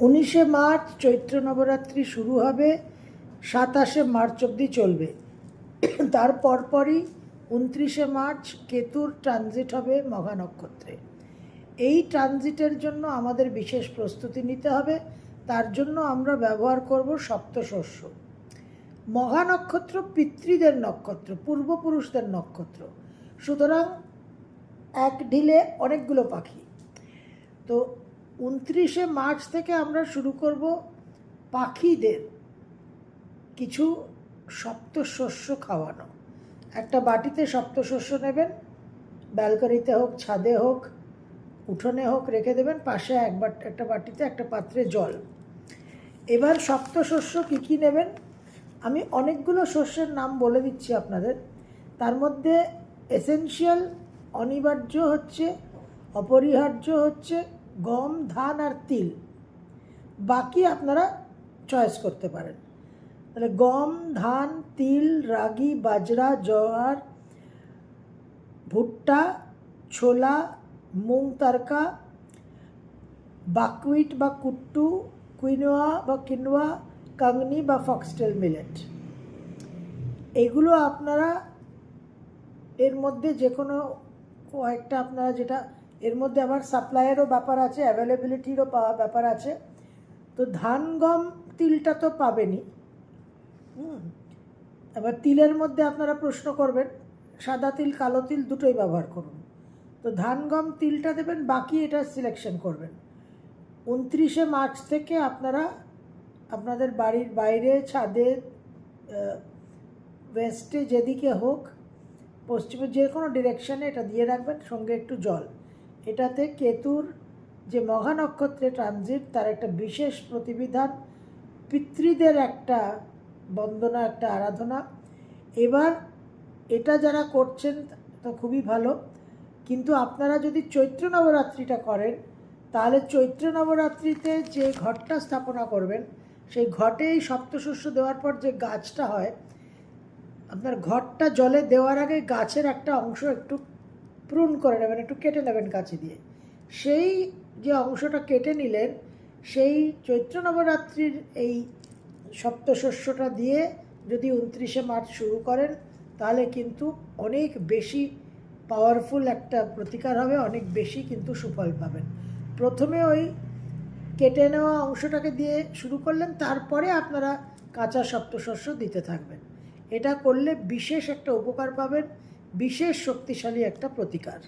19শে March চৈত্র নবরাত্রি শুরু হবে, 27শে March অবধি চলবে। তার পরপরই 29শে মার্চ কেতুর ট্রানজিট হবে মঘা নক্ষত্রে। এই ট্রানজিটের জন্য আমাদের বিশেষ প্রস্তুতি নিতে হবে। তার জন্য আমরা ব্যবহার করব সপ্তশস্য। মঘা নক্ষত্র পিতৃদের নক্ষত্র, পূর্বপুরুষদের নক্ষত্র, সুতরাং এক ঢিলে অনেকগুলো পাখি। তো 29শে মার্চ থেকে আমরা শুরু করব পাখিদের কিছু সপ্তশস্য খাওয়ানো। একটা বাটিতে সপ্তশস্য নেবেন, ব্যালকনিতে হোক, ছাদে হোক, উঠোনে হোক রেখে দেবেন, পাশে একটা বাটিতে একটা পাত্রে জল। এবার সপ্তশস্য কী কী নেবেন, আমি অনেকগুলো শস্যের নাম বলে দিচ্ছি আপনাদের। তার মধ্যে এসেনশিয়াল, অনিবার্য হচ্ছে, অপরিহার্য হচ্ছে গম, ধান আর তিল। বাকি আপনারা চয়েস করতে পারেন। তাহলে গম, ধান, তিল, রাগি, বাজরা, জোয়ার, ভুট্টা, ছোলা, মুং তারকা, বাকউইট বা কুট্টু, কুইনোয়া বা কিনোয়া, কাংনি বা ফক্সটেল মিলেট। এগুলো আপনারা এর মধ্যে যে কোনো কয়েকটা আপনারা, যেটা এর মধ্যে আবার সাপ্লাইয়েরও ব্যাপার আছে, অ্যাভেলেবিলিটিরও ব্যাপার আছে। তো ধান, গম, তিলটা তো পাবেনই। এবার তিলের মধ্যে আপনারা প্রশ্ন করবেন, সাদা তিল, কালো তিল দুটোই ব্যবহার করুন। তো ধান, গম, তিলটা দেবেন, বাকি এটা সিলেকশন করবেন। 29শে মার্চ থেকে আপনারা আপনাদের বাড়ির বাইরে, ছাদে, ওয়েস্টে, যেদিকে হোক, পশ্চিমে, যে কোনো ডিরেকশানে এটা দিয়ে রাখবেন, সঙ্গে একটু জল। এটাতে কেতুর যে মঘা নক্ষত্রে ট্রানজিট, তার একটা বিশেষ প্রতিবিধান, পিতৃদের একটা বন্দনা, একটা আরাধনা। এবার এটা যারা করছেন তো খুবই ভালো, কিন্তু আপনারা যদি চৈত্র নবরাত্রিটা করেন, তাহলে চৈত্র নবরাত্রিতে যে ঘটটা স্থাপনা করবেন, সেই ঘটে এই সপ্তশস্য দেওয়ার পর যে গাছটা হয়, আপনার ঘটটা জলে দেওয়ার আগে গাছের একটা অংশ একটু প্রুন করে নেবেন, একটু কেটে নেবেন কাঁচি দিয়ে। সেই যে অংশটা কেটে নিলেন, সেই চৈত্র নবরাত্রির এই সপ্তশস্যটা দিয়ে যদি 29শে মার্চ শুরু করেন, তাহলে কিন্তু অনেক বেশি পাওয়ারফুল একটা প্রতিকার হবে, অনেক বেশি কিন্তু সুফল পাবেন। প্রথমে ওই কেটে নেওয়া অংশটাকে দিয়ে শুরু করলেন, তারপরে আপনারা কাঁচা সপ্তশস্য দিতে থাকবেন। এটা করলে বিশেষ একটা উপকার পাবেন, বিশেষ শক্তিশালী একটা প্রতিকার।